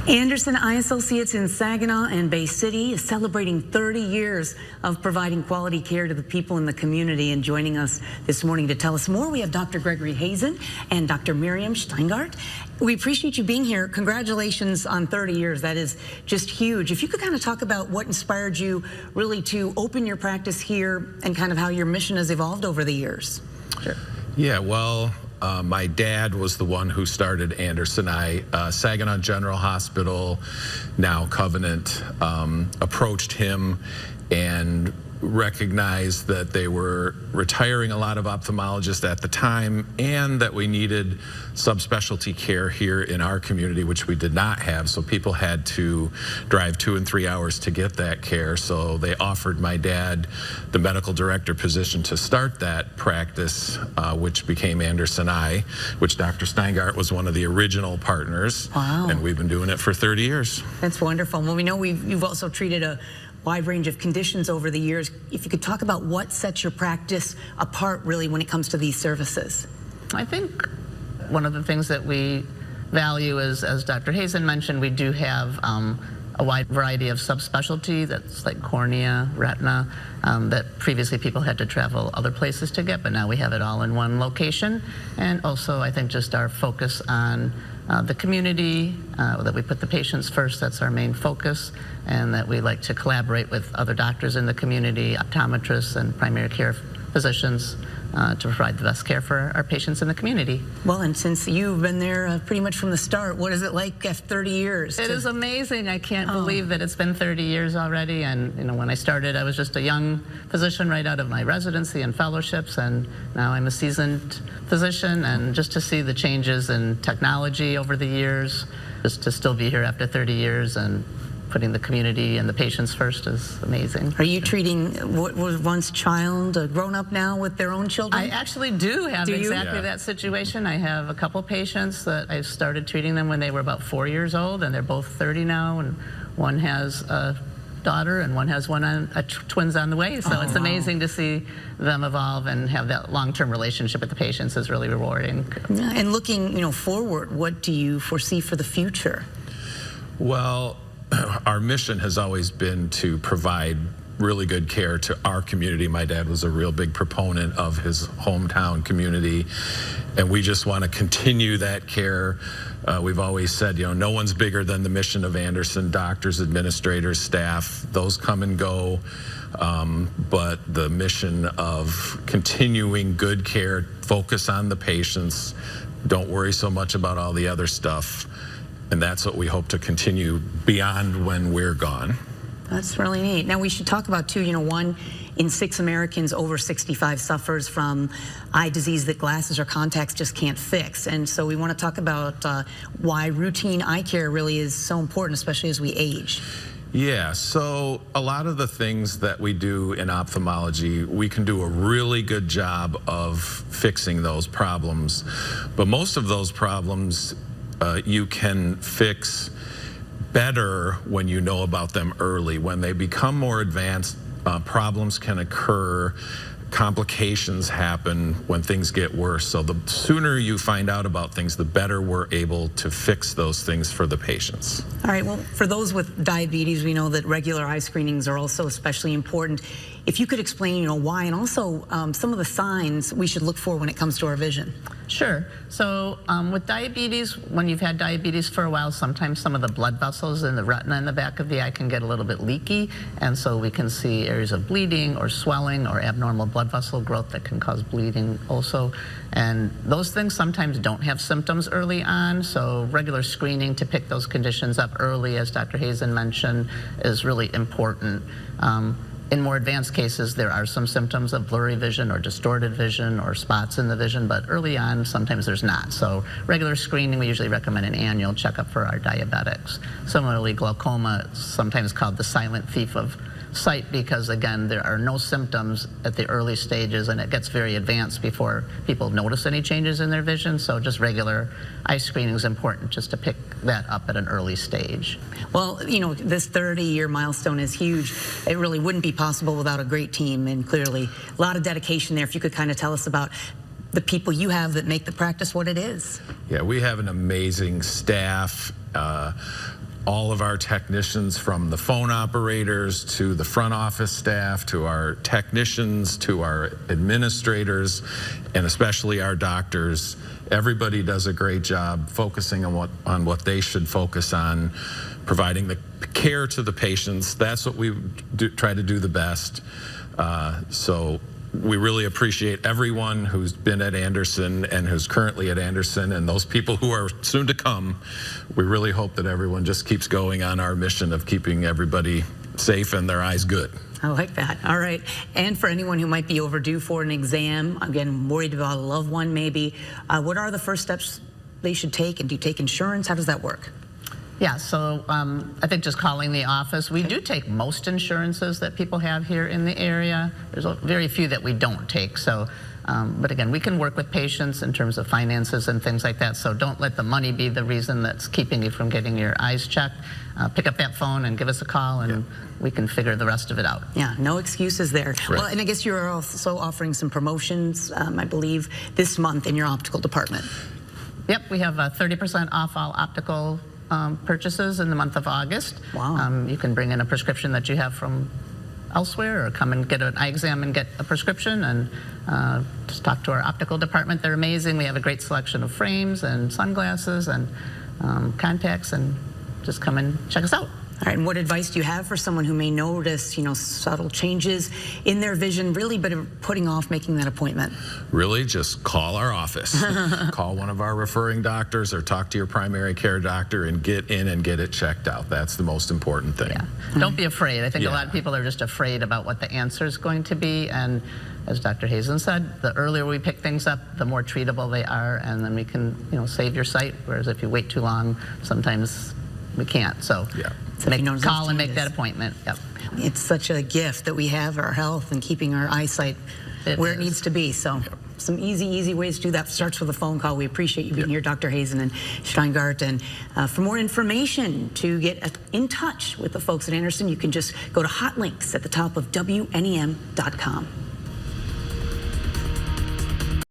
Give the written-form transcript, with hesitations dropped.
Andersen Eye Associates in Saginaw and Bay City is celebrating 30 years of providing quality care to the people in the community. And joining us this morning to tell us more, we have Dr. Gregory Hazen and Dr. Miriam Steingart. We appreciate you being here. Congratulations on 30 years. That is just huge. If you could kind of talk about what inspired you really to open your practice here and kind of how your mission has evolved over the years. Sure. Yeah, well, my dad was the one who started Andersen Eye. Saginaw General Hospital, now Covenant, approached him and recognized that they were retiring a lot of ophthalmologists at the time and that we needed subspecialty care here in our community, which we did not have. So people had to drive 2 and 3 hours to get that care. So they offered my dad the medical director position to start that practice, which became Andersen Eye, which Dr. Steingart was one of the original partners. Wow. And we've been doing it for 30 years. That's wonderful. Well, we know you've also treated a wide range of conditions over the years. If you could talk about what sets your practice apart really when it comes to these services. I think one of the things that we value is, as Dr. Hazen mentioned, we do have a wide variety of subspecialty that's like cornea, retina, that previously people had to travel other places to get, but now we have it all in one location. And also I think just our focus on the community, that we put the patients first, that's our main focus, and that we like to collaborate with other doctors in the community, optometrists and primary care physicians, to provide the best care for our patients in the community. Well, and since you've been there pretty much from the start, what is it like after 30 years? It is amazing. I can't believe that it's been 30 years already. And you know, when I started, I was just a young physician right out of my residency and fellowships, and now I'm a seasoned physician. And just to see the changes in technology over the years, just to still be here after 30 years and putting the community and the patients first is amazing. Are you treating what was once child, grown up now with their own children? I actually do have exactly that situation. I have a couple patients that I started treating them when they were about 4 years old, and they're both 30 now, and one has a daughter and one has twins on the way. So it's amazing to see them evolve and have that long-term relationship with the patients is really rewarding. Yeah, and looking, forward, what do you foresee for the future? Well, our mission has always been to provide really good care to our community. My dad was a real big proponent of his hometown community, and we just want to continue that care. We've always said, no one's bigger than the mission of Andersen. Doctors, administrators, staff, those come and go, but the mission of continuing good care, focus on the patients, don't worry so much about all the other stuff. And that's what we hope to continue beyond when we're gone. That's really neat. Now we should talk about too, 1 in 6 Americans over 65 suffers from eye disease that glasses or contacts just can't fix. And so we want to talk about why routine eye care really is so important, especially as we age. Yeah, so a lot of the things that we do in ophthalmology, we can do a really good job of fixing those problems. But most of those problems you can fix better when you know about them early. When they become more advanced, problems can occur, complications happen when things get worse. So the sooner you find out about things, the better we're able to fix those things for the patients. All right, well, for those with diabetes, we know that regular eye screenings are also especially important. If you could explain, why, and also some of the signs we should look for when it comes to our vision. Sure. So with diabetes, when you've had diabetes for a while, sometimes some of the blood vessels in the retina in the back of the eye can get a little bit leaky, and so we can see areas of bleeding or swelling or abnormal blood vessel growth that can cause bleeding also. And those things sometimes don't have symptoms early on, so regular screening to pick those conditions up early, as Dr. Hazen mentioned, is really important. In more advanced cases, there are some symptoms of blurry vision or distorted vision or spots in the vision, but early on, sometimes there's not. So regular screening, we usually recommend an annual checkup for our diabetics. Similarly, glaucoma, sometimes called the silent thief of sight, because again, there are no symptoms at the early stages, and it gets very advanced before people notice any changes in their vision. So just regular eye screening is important, just to pick that up at an early stage. Well, this 30-year milestone is huge. It really wouldn't be possible without a great team, and clearly a lot of dedication there. If you could kind of tell us about the people you have that make the practice what it is. Yeah, we have an amazing staff. all of our technicians, from the phone operators to the front office staff to our technicians to our administrators, and especially our doctors. Everybody does a great job focusing on what they should focus on, providing the care to the patients. That's what we try to do the best. So we really appreciate everyone who's been at Andersen and who's currently at Andersen, and those people who are soon to come. We really hope that everyone just keeps going on our mission of keeping everybody safe and their eyes good. I like that. All right. And for anyone who might be overdue for an exam, again, worried about a loved one maybe, what are the first steps they should take? And do you take insurance? How does that work? Yeah, so I think just calling the office. We do take most insurances that people have here in the area. There's very few that we don't take. So, but again, we can work with patients in terms of finances and things like that. So don't let the money be the reason that's keeping you from getting your eyes checked. Pick up that phone and give us a call, and we can figure the rest of it out. Yeah, no excuses there. Right. Well, and I guess you're also offering some promotions, I believe, this month in your optical department. Yep, we have 30% off all optical purchases in the month of August. Wow. You can bring in a prescription that you have from elsewhere, or come and get an eye exam and get a prescription, and just talk to our optical department. They're amazing. We have a great selection of frames and sunglasses and contacts, and just come and check us out. All right, and what advice do you have for someone who may notice, subtle changes in their vision, really, but are putting off making that appointment? Really, just call our office. Call one of our referring doctors or talk to your primary care doctor and get in and get it checked out. That's the most important thing. Yeah. Don't be afraid. I think a lot of people are just afraid about what the answer is going to be, and as Dr. Hazen said, the earlier we pick things up, the more treatable they are, and then we can, save your sight, whereas if you wait too long, sometimes we can't. So call and make that appointment. Yep. It's such a gift that we have our health and keeping our eyesight where it needs to be. So some easy ways to do that. Starts with a phone call. We appreciate you being here, Dr. Hazen and Steingart. And for more information, to get in touch with the folks at Andersen, you can just go to hot links at the top of WNEM.com.